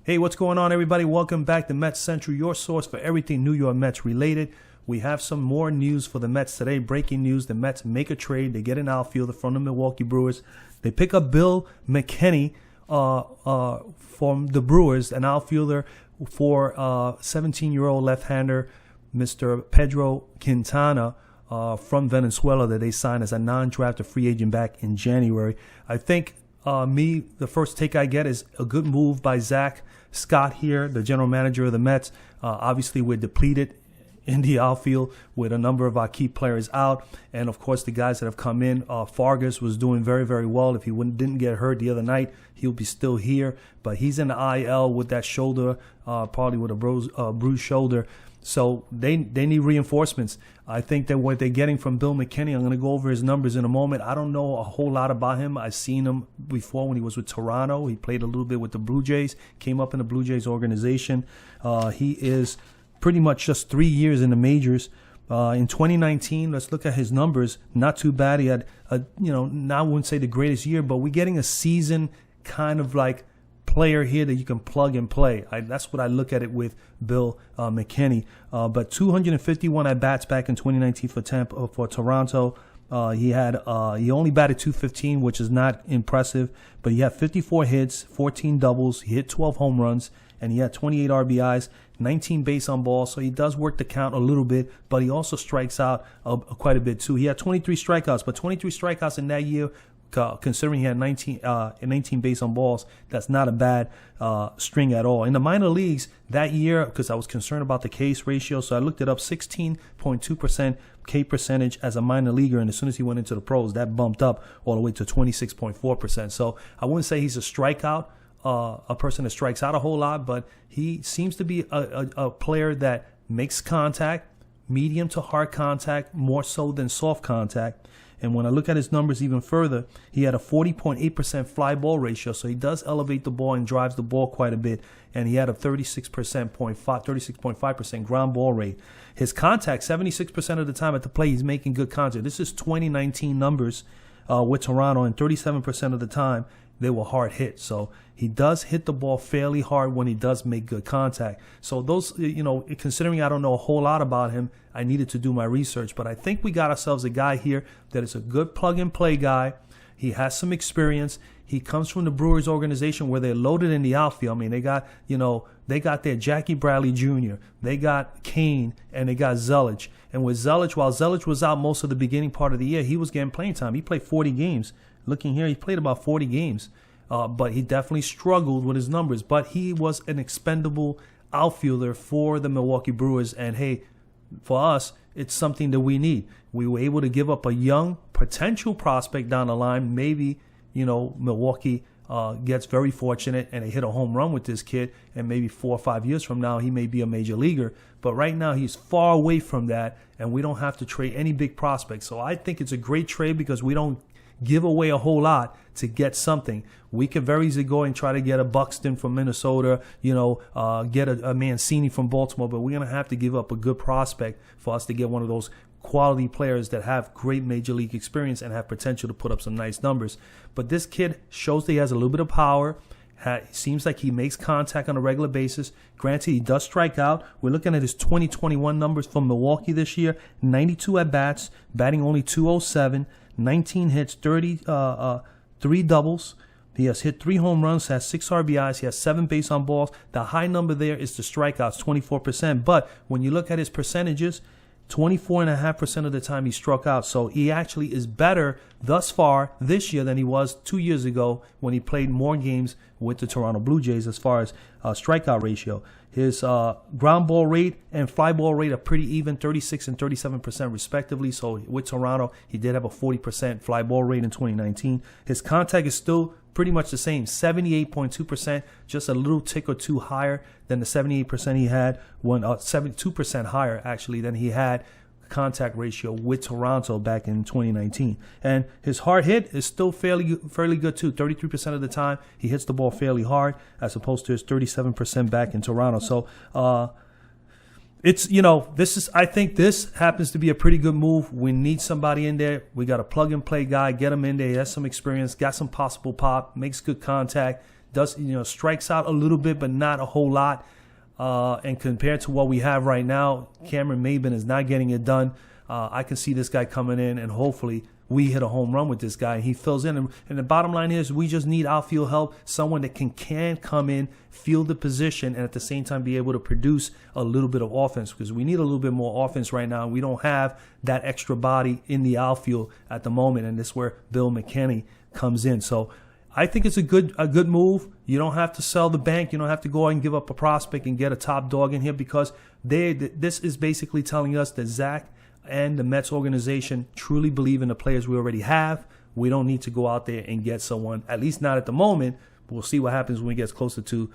Hey, what's going on, everybody? Welcome back to Mets Central, your source for everything New York Mets related. We have some more news for the Mets today. Breaking news, the Mets make a trade. They get an outfielder from the Milwaukee Brewers. They pick up Bill McKinney from the Brewers, an outfielder for 17-year-old left-hander Mr. Pedro Quintana from Venezuela that they signed as a non-drafted free agent back in January. I think the first take I get is a good move by Zach Scott here, the general manager of the Mets. Obviously, we're depleted in the outfield with a number of our key players out. And, of course, the guys that have come in. Fargas was doing very, very well. If he didn't get hurt the other night, he'll be still here. But he's in the IL with that shoulder, probably with a bruised shoulder. So they need reinforcements. I think that what they're getting from Bill McKinney, I'm going to go over his numbers in a moment. I don't know a whole lot about him. I've seen him before when he was with Toronto. He played a little bit with the Blue Jays, came up in the Blue Jays organization. He is pretty much just 3 years in the majors. In 2019, let's look at his numbers. Not too bad. He had, I wouldn't say the greatest year, but we're getting a season kind of like player here that you can plug and play. That's what I look at it with Bill McKinney. But 251 at bats back in 2019 for Toronto. He only batted 215, which is not impressive, but he had 54 hits, 14 doubles. He hit 12 home runs, and he had 28 RBIs, 19 base on balls. So he does work the count a little bit, but he also strikes out quite a bit too. He had 23 strikeouts, but 23 strikeouts in that year. Considering he had 19 base on balls, that's not a bad string at all. In the minor leagues that year, because I was concerned about the K's ratio, so I looked it up, 16.2% K percentage as a minor leaguer, and as soon as he went into the pros, that bumped up all the way to 26.4%. So I wouldn't say he's a strikeout, a person that strikes out a whole lot, but he seems to be a player that makes contact, medium to hard contact, more so than soft contact. And when I look at his numbers even further, he had a 40.8% fly ball ratio, so he does elevate the ball and drives the ball quite a bit. And he had a 36.5% ground ball rate. His contact, 76% of the time at the plate, he's making good contact. This is 2019 numbers with Toronto, and 37% of the time they were hard hit. So he does hit the ball fairly hard when he does make good contact. So those, considering I don't know a whole lot about him, I needed to do my research. But I think we got ourselves a guy here that is a good plug-and-play guy. He has some experience. He comes from the Brewers organization where they're loaded in the outfield. I mean, they got their Jackie Bradley Jr., they got Kane, and they got Zelich. And with Zelich, while Zelich was out most of the beginning part of the year, he was getting playing time. He played 40 games. Looking here, he played about 40 games. But he definitely struggled with his numbers. But he was an expendable outfielder for the Milwaukee Brewers. And, hey, for us, it's something that we need. We were able to give up a young potential prospect down the line. Maybe, Milwaukee gets very fortunate and they hit a home run with this kid. And maybe 4 or 5 years from now, he may be a major leaguer. But right now, he's far away from that. And we don't have to trade any big prospects. So I think it's a great trade because we don't give away a whole lot to get something. We could very easily go and try to get a Buxton from Minnesota, get a Mancini from Baltimore, but we're going to have to give up a good prospect for us to get one of those quality players that have great major league experience and have potential to put up some nice numbers. But this kid shows that he has a little bit of power. Seems like he makes contact on a regular basis. Granted, he does strike out. We're looking at his 2021 numbers from Milwaukee this year. 92 at-bats, batting only .207. 19 hits, 3 doubles. He has hit 3 home runs, has 6 RBIs. He has 7 base on balls. The high number there is the strikeouts, 24%. But when you look at his percentages, 24.5% of the time he struck out. So he actually is better thus far this year than he was 2 years ago when he played more games with the Toronto Blue Jays as far as strikeout ratio. His ground ball rate and fly ball rate are pretty even, 36 and 37% respectively. So with Toronto, he did have a 40% fly ball rate in 2019. His contact is still pretty much the same, 78.2%, just a little tick or two higher than the 78% he had, 72% higher actually than he had contact ratio with Toronto back in 2019. And his hard hit is still fairly good too. 33% of the time he hits the ball fairly hard as opposed to his 37% back in Toronto. So I think this happens to be a pretty good move. We need somebody in there. We got a plug and play guy, get him in there. He has some experience, got some possible pop, makes good contact. does, strikes out a little bit, but not a whole lot. And compared to what we have right now, Cameron Maybin is not getting it done. I can see this guy coming in, and hopefully we hit a home run with this guy, and he fills in. And the bottom line is we just need outfield help, someone that can come in, field the position, and at the same time be able to produce a little bit of offense, because we need a little bit more offense right now. We don't have that extra body in the outfield at the moment, and this is where Bill McKinney comes in. So I think it's a good move. You don't have to sell the bank. You don't have to go out and give up a prospect and get a top dog in here, because this is basically telling us that Zach and the Mets organization truly believe in the players we already have. We don't need to go out there and get someone, at least not at the moment. We'll see what happens when it gets closer to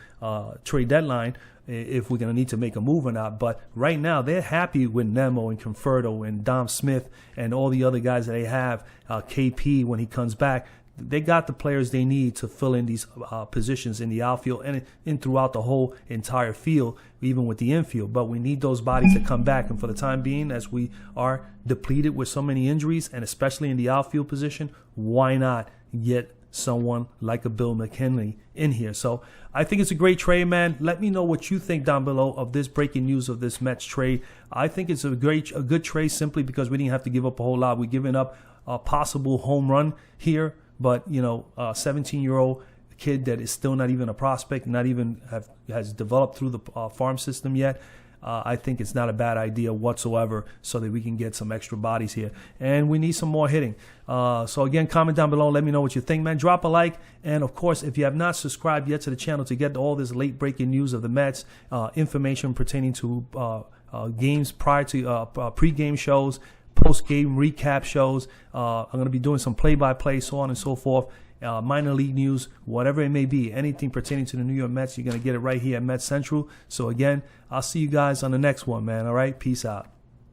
trade deadline, if we're going to need to make a move or not. But right now, they're happy with Nemo and Conforto and Dom Smith and all the other guys that they have, KP when he comes back. They got the players they need to fill in these positions in the outfield and in throughout the whole entire field, even with the infield. But we need those bodies to come back. And for the time being, as we are depleted with so many injuries, and especially in the outfield position, why not get someone like a Bill McKinney in here? So I think it's a great trade, man. Let me know what you think down below of this breaking news of this Mets trade. I think it's a good trade simply because we didn't have to give up a whole lot. We're giving up a possible home run here. But, a 17-year-old kid that is still not even a prospect, not even has developed through the farm system yet, I think it's not a bad idea whatsoever, so that we can get some extra bodies here. And we need some more hitting. So, again, comment down below. Let me know what you think, man. Drop a like. And, of course, if you have not subscribed yet to the channel to get all this late-breaking news of the Mets, information pertaining to games prior to pre-game shows, post-game recap shows. I'm going to be doing some play-by-play, so on and so forth. Minor league news, whatever it may be, anything pertaining to the New York Mets, you're going to get it right here at Mets Central. So, again, I'll see you guys on the next one, man. All right? Peace out.